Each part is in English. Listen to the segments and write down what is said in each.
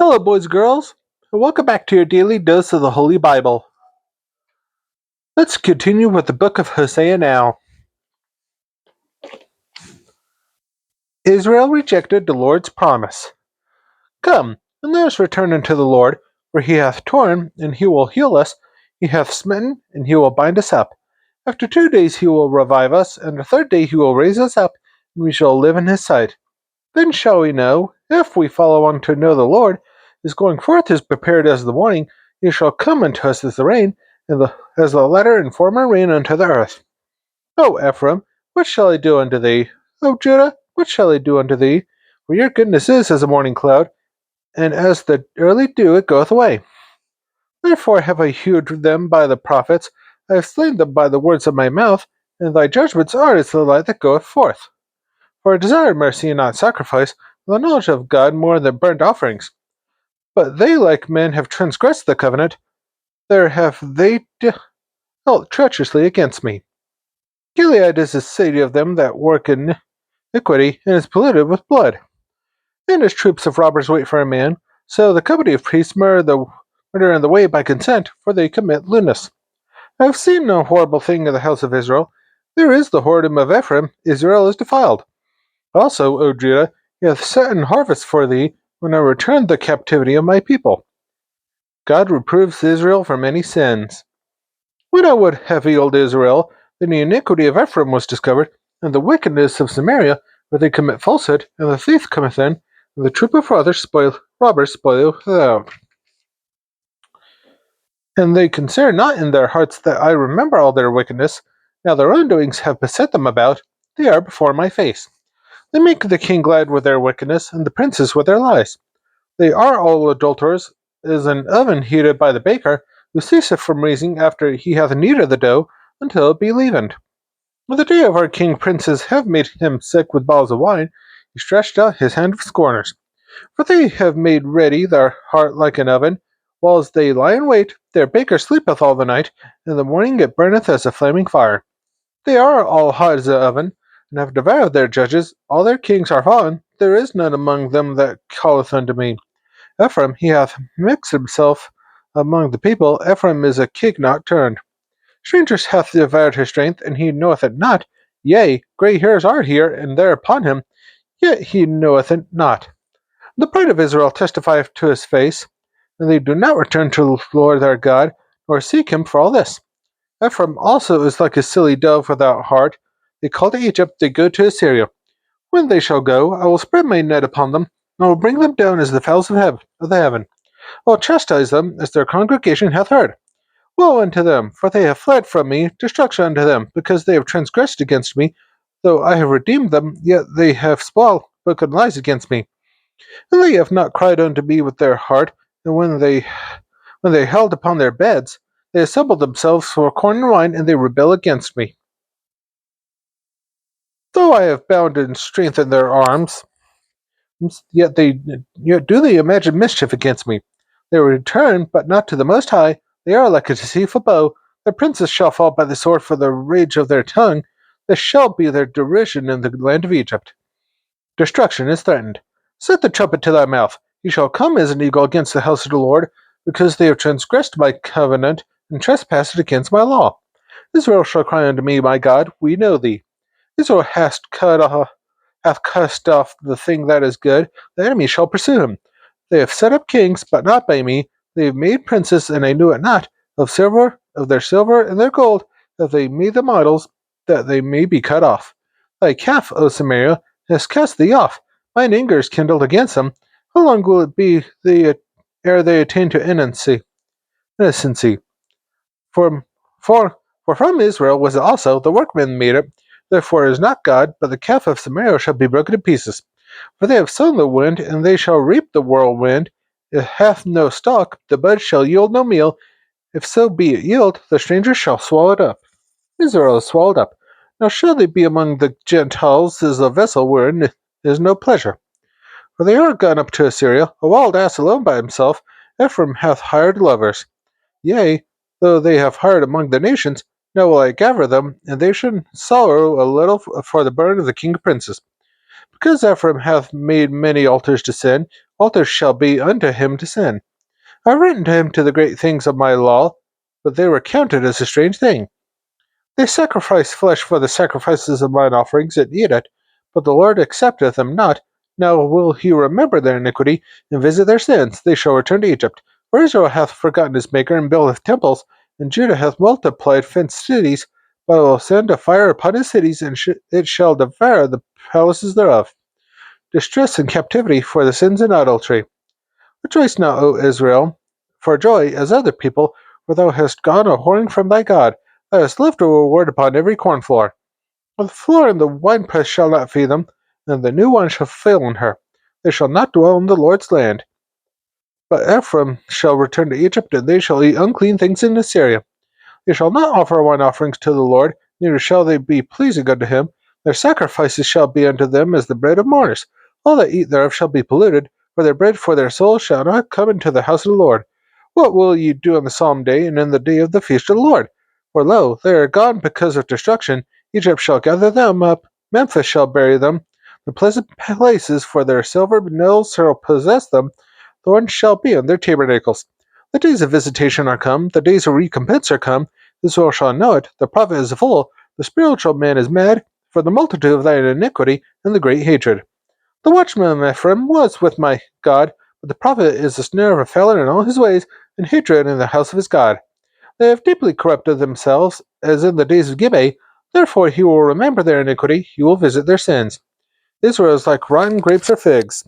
Hello, boys and girls, and welcome back to your daily dose of the Holy Bible. Let's continue with the book of Hosea now. Israel rejected the Lord's promise. Come, and let us return unto the Lord, for he hath torn, and he will heal us. He hath smitten, and he will bind us up. After 2 days he will revive us, and the third day he will raise us up, and we shall live in his sight. Then shall we know, if we follow on to know the Lord, his going forth is prepared as the morning, he shall come unto us as the rain, and as the latter and former rain unto the earth. O Ephraim, what shall I do unto thee? O Judah, what shall I do unto thee? For your goodness is as a morning cloud, and as the early dew it goeth away. Therefore have I hewed them by the prophets, I have slain them by the words of my mouth, and thy judgments are as the light that goeth forth. For I desire mercy and not sacrifice, and the knowledge of God more than burnt offerings. But they like men have transgressed the covenant, there have they dealt treacherously against me. Gilead is the city of them that work iniquity, and is polluted with blood. And as troops of robbers wait for a man, so the company of priests murder in the way by consent, for they commit lewdness. I have seen no horrible thing in the house of Israel. There is the whoredom of Ephraim, Israel is defiled. Also, O Judah, he hath set an harvest for thee, when I return the captivity of my people. God reproves Israel for many sins. When I would have healed Israel, then the iniquity of Ephraim was discovered, and the wickedness of Samaria, where they commit falsehood, and the thief cometh in, and the troop of robbers spoileth out. And they consider not in their hearts that I remember all their wickedness. Now their own doings have beset them about, they are before my face. They make the king glad with their wickedness, and the princes with their lies. They are all adulterers, as an oven heated by the baker, who ceaseth from raising after he hath kneaded the dough, until it be leavened. When the day of our king princes have made him sick with bottles of wine, he stretched out his hand of scorners. For they have made ready their heart like an oven, whiles they lie in wait, their baker sleepeth all the night, in the morning it burneth as a flaming fire. They are all hot as an oven, and have devoured their judges, all their kings are fallen, there is none among them that calleth unto me. Ephraim, he hath mixed himself among the people, Ephraim is a cake not turned. Strangers hath devoured his strength, and he knoweth it not. Yea, grey hairs are here and there upon him, yet he knoweth it not. The pride of Israel testifieth to his face, and they do not return to the Lord their God, nor seek him for all this. Ephraim also is like a silly dove without heart. They call to Egypt, they go to Assyria. When they shall go, I will spread my net upon them, and I will bring them down as the fowls of the heaven. I will chastise them as their congregation hath heard. Woe unto them, for they have fled from me, destruction unto them, because they have transgressed against me. Though I have redeemed them, yet they have spoken lies against me. And they have not cried unto me with their heart, and when they held upon their beds, they assembled themselves for corn and wine, and they rebel against me. Though I have bound and strengthened their arms, yet do they imagine mischief against me. They will return, but not to the Most High. They are like a deceitful bow. Their princes shall fall by the sword for the rage of their tongue. This shall be their derision in the land of Egypt. Destruction is threatened. Set the trumpet to thy mouth. He shall come as an eagle against the house of the Lord, because they have transgressed my covenant and trespassed against my law. Israel shall cry unto me, my God, we know thee. Israel hath cast off the thing that is good, the enemy shall pursue him. They have set up kings, but not by me. They have made princes, and I knew it not. Of their silver and their gold, have they made them idols, that they may be cut off. Thy calf, O Samaria, has cast thee off. Mine anger is kindled against them. How long will it be ere they attain to innocency? For, for from Israel was it also, the workman made it. Therefore it is not God, but the calf of Samaria shall be broken to pieces. For they have sown the wind, and they shall reap the whirlwind. It hath no stalk, the bud shall yield no meal. If so be it yield, the stranger shall swallow it up. Israel is swallowed up. Now shall they be among the Gentiles as a vessel wherein is no pleasure. For they are gone up to Assyria, a wild ass alone by himself. Ephraim hath hired lovers. Yea, though they have hired among the nations, now will I gather them, and they should sorrow a little for the burden of the king of princes. Because Ephraim hath made many altars to sin, altars shall be unto him to sin. I have written to him to the great things of my law, but they were counted as a strange thing. They sacrifice flesh for the sacrifices of mine offerings, and eat it, but the Lord accepteth them not. Now will he remember their iniquity, and visit their sins. They shall return to Egypt. For Israel hath forgotten his Maker, and buildeth temples, and Judah hath multiplied fenced cities. But I will send a fire upon his cities, and it shall devour the palaces thereof. Distress and captivity for the sins and adultery. Rejoice now, O Israel, for joy as other people, for thou hast gone a whoring from thy God. Thou hast left a reward upon every corn floor. For the floor and the winepress shall not feed them, and the new wine shall fail in her. They shall not dwell in the Lord's land. But Ephraim shall return to Egypt, and they shall eat unclean things in Assyria. They shall not offer wine offerings to the Lord, neither shall they be pleasing unto him. Their sacrifices shall be unto them as the bread of mourners. All that eat thereof shall be polluted, for their bread for their soul shall not come into the house of the Lord. What will ye do on the solemn day, and in the day of the feast of the Lord? For lo, they are gone because of destruction. Egypt shall gather them up, Memphis shall bury them. The pleasant places for their silver mills shall possess them. Thorns shall be in their tabernacles. The days of visitation are come, the days of recompense are come. Israel shall know it. The prophet is a fool, the spiritual man is mad, for the multitude of thine iniquity and the great hatred. The watchman of Ephraim was with my God, but the prophet is the snare of a felon in all his ways, and hatred in the house of his God. They have deeply corrupted themselves, as in the days of Gibeah. Therefore he will remember their iniquity, he will visit their sins. Israel is like rotten grapes or figs.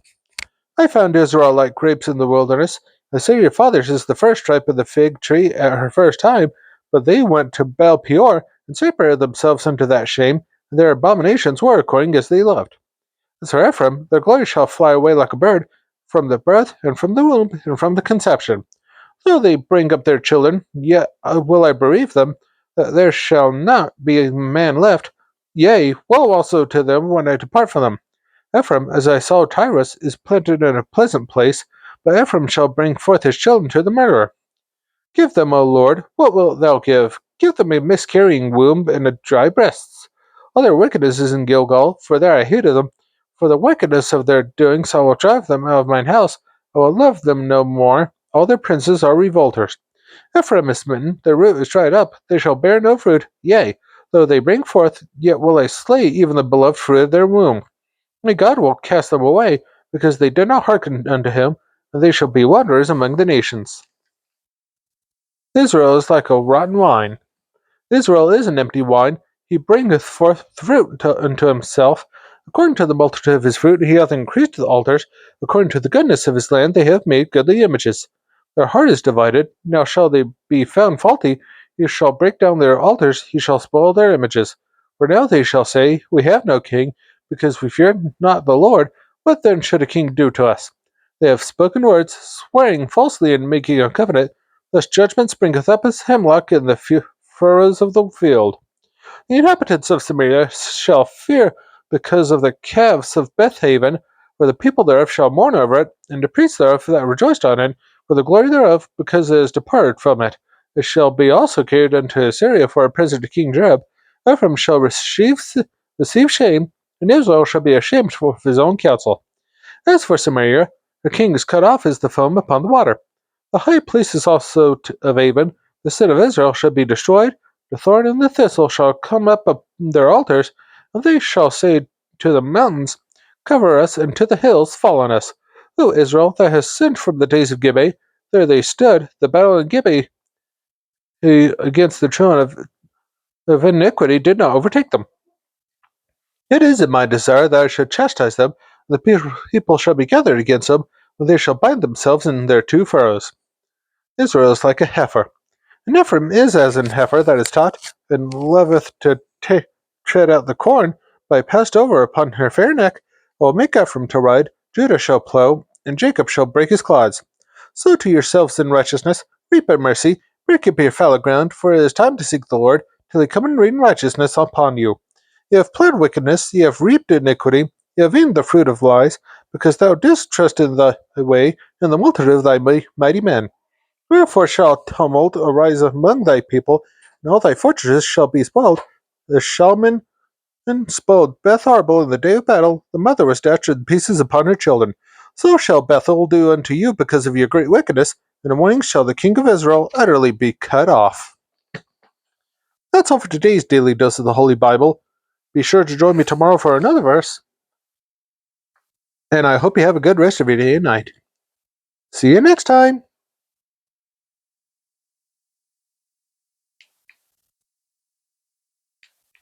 I found Israel like grapes in the wilderness. I say your fathers is the first stripe of the fig tree at her first time, but they went to Baal Peor and separated themselves unto that shame, and their abominations were according as they loved. As for Ephraim, their glory shall fly away like a bird, from the birth, and from the womb, and from the conception. Though they bring up their children, yet will I bereave them, that there shall not be a man left. Yea, woe also to them when I depart from them. Ephraim, as I saw Tyrus, is planted in a pleasant place, but Ephraim shall bring forth his children to the murderer. Give them, O Lord, what wilt thou give? Give them a miscarrying womb and a dry breasts. All their wickedness is in Gilgal, for there I hated them. For the wickedness of their doings I will drive them out of mine house. I will love them no more. All their princes are revolters. Ephraim is smitten, their root is dried up, they shall bear no fruit. Yea, though they bring forth, yet will I slay even the beloved fruit of their womb. My God will cast them away, because they did not hearken unto him, and they shall be wanderers among the nations. Israel is like a rotten wine. Israel is an empty wine. He bringeth forth fruit unto himself. According to the multitude of his fruit, he hath increased the altars. According to the goodness of his land, they have made goodly images. Their heart is divided. Now shall they be found faulty. He shall break down their altars. He shall spoil their images. For now they shall say, we have no king, because we fear not the Lord. What then should a king do to us? They have spoken words, swearing falsely and making a covenant. Thus judgment springeth up as hemlock in the furrows of the field. The inhabitants of Samaria shall fear because of the calves of Bethaven, for the people thereof shall mourn over it, and the priests thereof that rejoiced on it, for the glory thereof, because it is departed from it. It shall be also carried unto Assyria for a present to King Joab. Ephraim shall receive shame, and Israel shall be ashamed for his own counsel. As for Samaria, her king is cut off as the foam upon the water. The high places also of Avon, the sin of Israel, shall be destroyed. The thorn and the thistle shall come up their altars, and they shall say to the mountains, cover us, and to the hills, fall on us. O Israel, thou hast sinned from the days of Gibeah. There they stood, the battle in Gibeah against the children of iniquity did not overtake them. It is in my desire that I should chastise them, and the people shall be gathered against them, and they shall bind themselves in their two furrows. Israel is like a heifer. And Ephraim is as an heifer that is taught, and loveth to tread out the corn, by passed over upon her fair neck. I will make Ephraim to ride, Judah shall plow, and Jacob shall break his clods. Sow to yourselves in righteousness, reap in mercy, break up your fallow ground, for it is time to seek the Lord, till he come and rain righteousness upon you. Ye have plowed wickedness, ye have reaped iniquity, ye have eaten the fruit of lies, because thou didst trust in thy way, and the multitude of thy mighty men. Wherefore shall tumult arise among thy people, and all thy fortresses shall be spoiled. The Shalman And spoiled Betharble in the day of battle, the mother was dashed in pieces upon her children. So shall Bethel do unto you because of your great wickedness, and in wings shall the king of Israel utterly be cut off. That's all for today's daily dose of the Holy Bible. Be sure to join me tomorrow for another verse, and I hope you have a good rest of your day and night. See you next time!